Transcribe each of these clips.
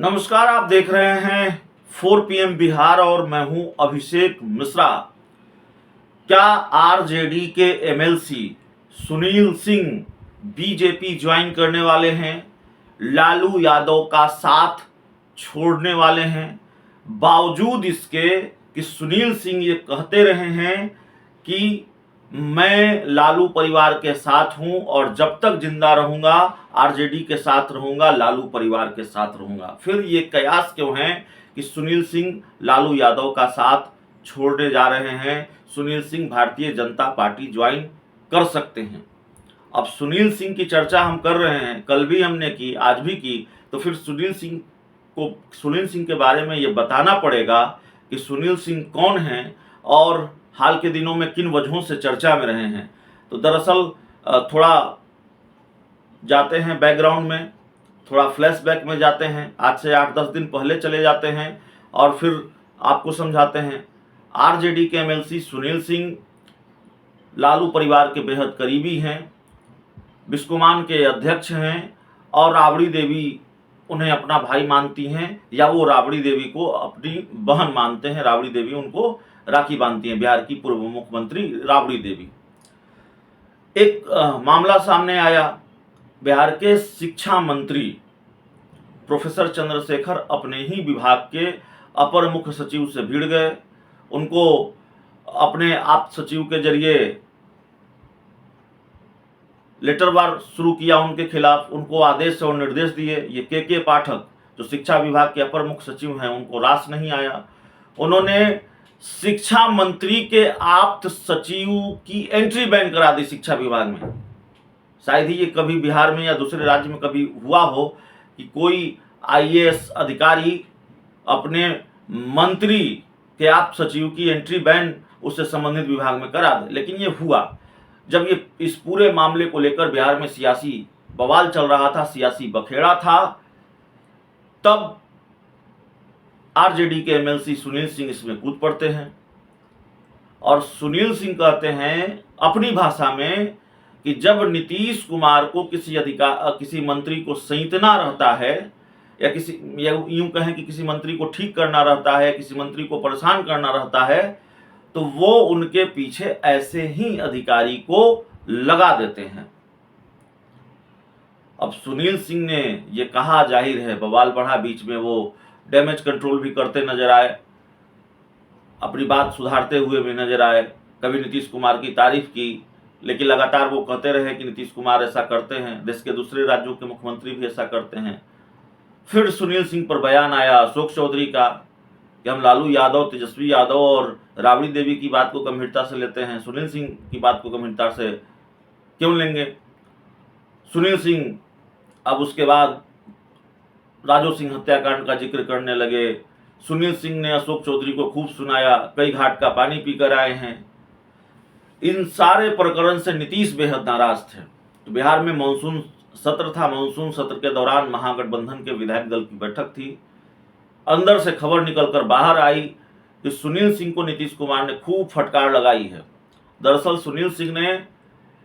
नमस्कार, आप देख रहे हैं 4 PM बिहार और मैं हूं अभिषेक मिश्रा। क्या आरजेडी के MLC Sunil Singh BJP join करने वाले हैं? लालू यादव का साथ छोड़ने वाले हैं? बावजूद इसके कि सुनील सिंह ये कहते रहे हैं कि मैं लालू परिवार के साथ हूं और जब तक जिंदा रहूंगा आरजेडी के साथ रहूंगा, लालू परिवार के साथ रहूंगा। फिर ये कयास क्यों है कि सुनील सिंह लालू यादव का साथ छोड़ने जा रहे हैं? सुनील सिंह भारतीय जनता पार्टी ज्वाइन कर सकते हैं। अब सुनील सिंह की चर्चा हम कर रहे हैं, कल भी हमने की, आज भी की, तो फिर सुनील सिंह के बारे में ये बताना पड़ेगा कि सुनील सिंह कौन हैं और हाल के दिनों में किन वजहों से चर्चा में रहे हैं। तो दरअसल थोड़ा जाते हैं बैकग्राउंड में, थोड़ा फ्लैशबैक में जाते हैं, आज से 8-10 दिन पहले चले जाते हैं और फिर आपको समझाते हैं। आरजेडी के एमएलसी सुनील सिंह लालू परिवार के बेहद करीबी हैं, बिस्कोमान के अध्यक्ष हैं और राबड़ी देवी उन्हें अपना भाई मानती हैं या वो राबड़ी देवी को अपनी बहन मानते हैं। राबड़ी देवी उनको राखी बांधती हैं, बिहार की पूर्व मुख्यमंत्री राबड़ी देवी। एक मामला सामने आया, बिहार के शिक्षा मंत्री प्रोफेसर चंद्रशेखर अपने ही विभाग के अपर मुख्य सचिव से भिड़ गए, उनको अपने आप सचिव के जरिए लेटरवार शुरू किया उनके खिलाफ, उनको आदेश और निर्देश दिए। ये के पाठक जो शिक्षा विभाग के अपर मुख्य सचिव हैं उनको रास नहीं आया, उन्होंने शिक्षा मंत्री के आप्त सचिव की एंट्री बैन करा दी शिक्षा विभाग में। शायद ही ये कभी बिहार में या दूसरे राज्य में कभी हुआ हो कि कोई आईएएस अधिकारी अपने मंत्री के आप्त सचिव की एंट्री बैन उससे संबंधित विभाग में करा दे। लेकिन ये हुआ जब ये इस पूरे मामले को लेकर बिहार में सियासी बवाल चल रहा था, सियासी बखेड़ा था, तब आरजेडी के एमएलसी सुनील सिंह इसमें कूद पड़ते हैं और सुनील सिंह कहते हैं अपनी भाषा में कि जब नीतीश कुमार को किसी मंत्री को सैंतना रहता है या यूं कहें कि किसी मंत्री को ठीक करना रहता है, किसी मंत्री को परेशान करना रहता है, तो वो उनके पीछे ऐसे ही अधिकारी को लगा देते हैं। अब सुनील सिंह ने ये कहा, जाहिर है बवाल बढ़ा, बीच में वो डैमेज कंट्रोल भी करते नजर आए, अपनी बात सुधारते हुए भी नजर आए, कभी नीतीश कुमार की तारीफ की, लेकिन लगातार वो कहते रहे कि नीतीश कुमार ऐसा करते हैं, देश के दूसरे राज्यों के मुख्यमंत्री भी ऐसा करते हैं। फिर सुनील सिंह पर बयान आया अशोक चौधरी का कि हम लालू यादव, तेजस्वी यादव और राबड़ी देवी की बात को गंभीरता से लेते हैं, सुनील सिंह की बात को गंभीरता से क्यों लेंगे। सुनील सिंह अब उसके बाद राजू सिंह हत्याकांड का जिक्र करने लगे। सुनील सिंह ने अशोक चौधरी को खूब सुनाया, कई घाट का पानी पीकर आए हैं। इन सारे प्रकरण से नीतीश बेहद नाराज थे। तो बिहार में मानसून सत्र था, मानसून सत्र के दौरान महागठबंधन के विधायक दल की बैठक थी। अंदर से खबर निकलकर बाहर आई कि सुनील सिंह को नीतीश कुमार ने खूब फटकार लगाई है। दरअसल सुनील सिंह ने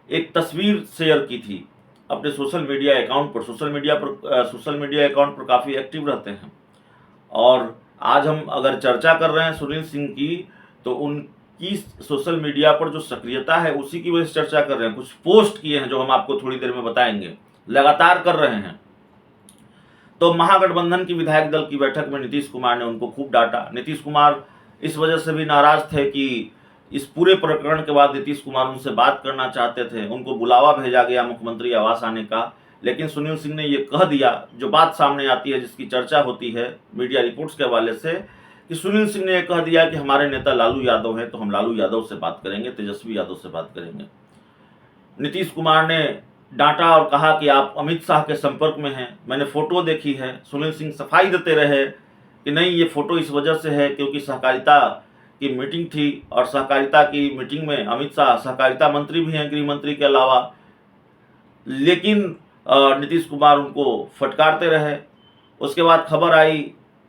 एक तस्वीर शेयर की थी अपने सोशल मीडिया अकाउंट पर। सोशल मीडिया अकाउंट पर काफ़ी एक्टिव रहते हैं और आज हम अगर चर्चा कर रहे हैं सुनील सिंह की, तो उनकी सोशल मीडिया पर जो सक्रियता है उसी की वजह से चर्चा कर रहे हैं। कुछ पोस्ट किए हैं जो हम आपको थोड़ी देर में बताएंगे, लगातार कर रहे हैं। तो महागठबंधन की विधायक दल की बैठक में नीतीश कुमार ने उनको खूब डांटा। नीतीश कुमार इस वजह से भी नाराज थे कि इस पूरे प्रकरण के बाद नीतीश कुमार उनसे बात करना चाहते थे, उनको बुलावा भेजा गया मुख्यमंत्री आवास आने का, लेकिन सुनील सिंह ने ये कह दिया, जो बात सामने आती है जिसकी चर्चा होती है मीडिया रिपोर्ट्स के हवाले से, कि सुनील सिंह ने यह कह दिया कि हमारे नेता लालू यादव हैं तो हम लालू यादव से बात करेंगे, तेजस्वी यादव से बात करेंगे। नीतीश कुमार ने डांटा और कहा कि आप अमित शाह के संपर्क में हैं, मैंने फोटो देखी है। सुनील सिंह सफाई देते रहे कि नहीं, ये फोटो इस वजह से है क्योंकि सहकारिता की मीटिंग थी और सहकारिता की मीटिंग में अमित शाह सहकारिता मंत्री भी हैं गृह मंत्री के अलावा। लेकिन नीतीश कुमार उनको फटकारते रहे। उसके बाद खबर आई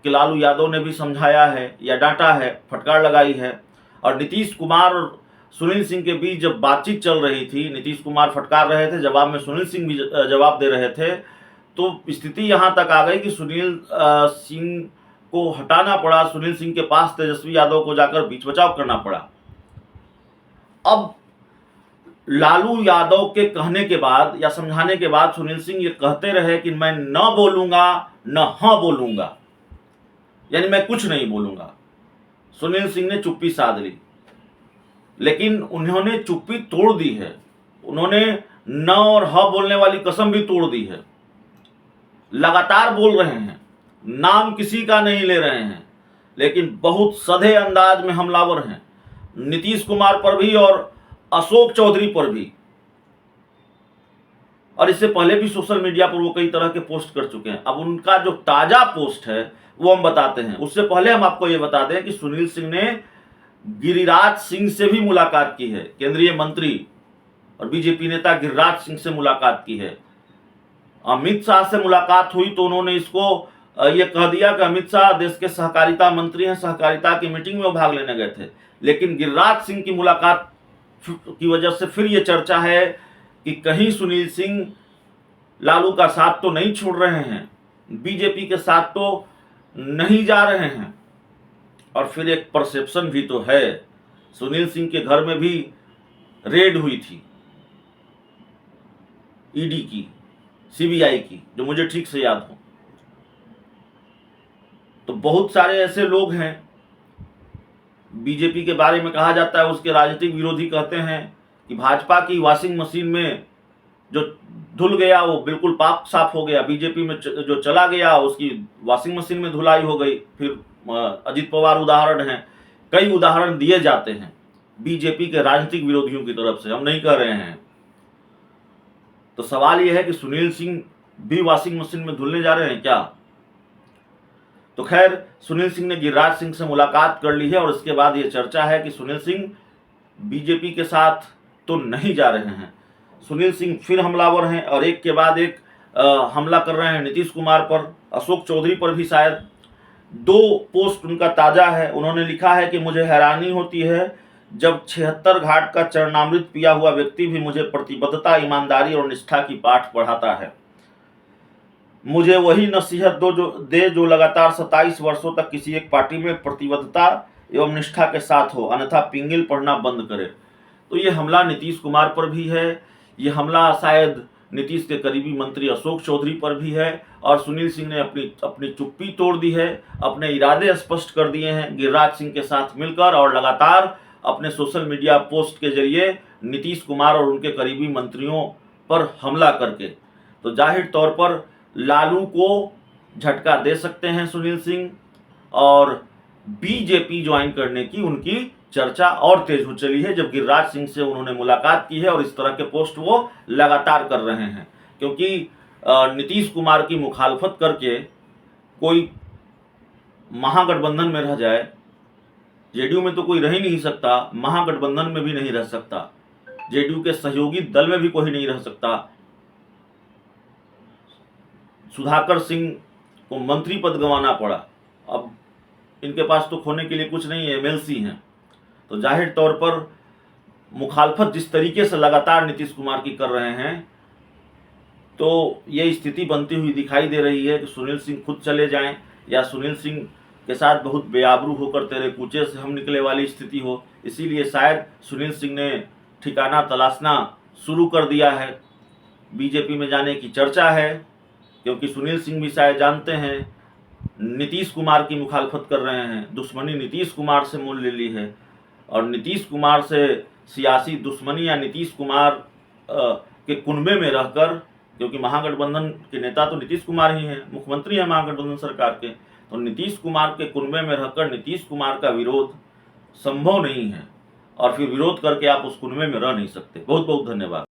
कि लालू यादव ने भी समझाया है या डांटा है, फटकार लगाई है। और नीतीश कुमार और सुनील सिंह के बीच जब बातचीत चल रही थी, नीतीश कुमार फटकार रहे थे, जवाब में सुनील सिंह भी जवाब दे रहे थे, तो स्थिति यहाँ तक आ गई कि सुनील सिंह को हटाना पड़ा, सुनील सिंह के पास तेजस्वी यादव को जाकर बीच बचाव करना पड़ा। अब लालू यादव के कहने के बाद या समझाने के बाद सुनील सिंह ये कहते रहे कि मैं न बोलूंगा न हाँ बोलूंगा, यानी मैं कुछ नहीं बोलूंगा। सुनील सिंह ने चुप्पी साध ली, लेकिन उन्होंने चुप्पी तोड़ दी है। उन्होंने न और हाँ बोलने वाली कसम भी तोड़ दी है। लगातार बोल रहे हैं, नाम किसी का नहीं ले रहे हैं, लेकिन बहुत सधे अंदाज में हमलावर हैं, नीतीश कुमार पर भी और अशोक चौधरी पर भी। और इससे पहले भी सोशल मीडिया पर वो कई तरह के पोस्ट कर चुके हैं। अब उनका जो ताजा पोस्ट है वो हम बताते हैं। उससे पहले हम आपको ये बता दें कि सुनील सिंह ने गिरिराज सिंह से भी मुलाकात की है। केंद्रीय मंत्री और बीजेपी नेता गिरिराज सिंह से मुलाकात की है। अमित शाह से मुलाकात हुई तो उन्होंने इसको ये कह दिया कि अमित शाह देश के सहकारिता मंत्री हैं, सहकारिता की मीटिंग में भाग लेने गए थे। लेकिन गिरिराज सिंह की मुलाकात की वजह से फिर ये चर्चा है कि कहीं सुनील सिंह लालू का साथ तो नहीं छोड़ रहे हैं, बीजेपी के साथ तो नहीं जा रहे हैं। और फिर एक परसेप्शन भी तो है, सुनील सिंह के घर में भी रेड हुई थी ईडी की, सीबीआई की, जो मुझे ठीक से याद हो। तो बहुत सारे ऐसे लोग हैं, बीजेपी के बारे में कहा जाता है उसके राजनीतिक विरोधी कहते हैं कि भाजपा की वॉशिंग मशीन में जो धुल गया वो बिल्कुल पाक साफ हो गया, बीजेपी में जो चला गया उसकी वॉशिंग मशीन में धुलाई हो गई। फिर अजित पवार उदाहरण हैं, कई उदाहरण दिए जाते हैं बीजेपी के राजनीतिक विरोधियों की तरफ से, हम नहीं कह रहे हैं। तो सवाल यह है कि सुनील सिंह भी वॉशिंग मशीन में धुलने जा रहे हैं क्या? तो खैर, सुनील सिंह ने गिरिराज सिंह से मुलाकात कर ली है और इसके बाद ये चर्चा है कि सुनील सिंह बीजेपी के साथ तो नहीं जा रहे हैं। सुनील सिंह फिर हमलावर हैं और एक के बाद एक हमला कर रहे हैं नीतीश कुमार पर, अशोक चौधरी पर भी शायद। 2 पोस्ट उनका ताजा है। उन्होंने लिखा है कि मुझे हैरानी होती है जब 76 घाट का चरणामृत पिया हुआ व्यक्ति भी मुझे प्रतिबद्धता, ईमानदारी और निष्ठा की पाठ पढ़ाता है। मुझे वही नसीहत दे जो लगातार 27 वर्षों तक किसी एक पार्टी में प्रतिबद्धता एवं निष्ठा के साथ हो, अन्यथा पिंगिल पढ़ना बंद करे। तो ये हमला नीतीश कुमार पर भी है, ये हमला शायद नीतीश के करीबी मंत्री अशोक चौधरी पर भी है। और सुनील सिंह ने अपनी चुप्पी तोड़ दी है, अपने इरादे स्पष्ट कर दिए हैं गिरिराज सिंह के साथ मिलकर और लगातार अपने सोशल मीडिया पोस्ट के जरिए नीतीश कुमार और उनके करीबी मंत्रियों पर हमला करके। तो जाहिर तौर पर लालू को झटका दे सकते हैं सुनील सिंह और बीजेपी ज्वाइन करने की उनकी चर्चा और तेज हो चली है जब गिरिराज सिंह से उन्होंने मुलाकात की है और इस तरह के पोस्ट वो लगातार कर रहे हैं। क्योंकि नीतीश कुमार की मुखालफत करके कोई महागठबंधन में रह जाए, जेडीयू में तो कोई रह ही नहीं सकता, महागठबंधन में भी नहीं रह सकता, जेडीयू के सहयोगी दल में भी कोई नहीं रह सकता। सुधाकर सिंह को मंत्री पद गंवाना पड़ा, अब इनके पास तो खोने के लिए कुछ नहीं है, एमएलसी हैं। तो जाहिर तौर पर मुखालफत जिस तरीके से लगातार नीतीश कुमार की कर रहे हैं, तो ये स्थिति बनती हुई दिखाई दे रही है कि सुनील सिंह खुद चले जाएं या सुनील सिंह के साथ बहुत बेआबरू होकर तेरे कूचे से हम निकले वाली स्थिति हो। इसीलिए शायद सुनील सिंह ने ठिकाना तलाशना शुरू कर दिया है, बीजेपी में जाने की चर्चा है। क्योंकि सुनील सिंह भी शायद जानते हैं नीतीश कुमार की मुखालफत कर रहे हैं, दुश्मनी नीतीश कुमार से मोल ले ली है और नीतीश कुमार से सियासी दुश्मनी या नीतीश कुमार के कुनबे में रहकर, क्योंकि महागठबंधन के नेता तो नीतीश कुमार ही हैं, मुख्यमंत्री हैं महागठबंधन सरकार के, तो नीतीश कुमार के कुनबे में रहकर नीतीश कुमार का विरोध संभव नहीं है और फिर विरोध करके आप उस कुनबे में रह नहीं सकते। बहुत बहुत धन्यवाद।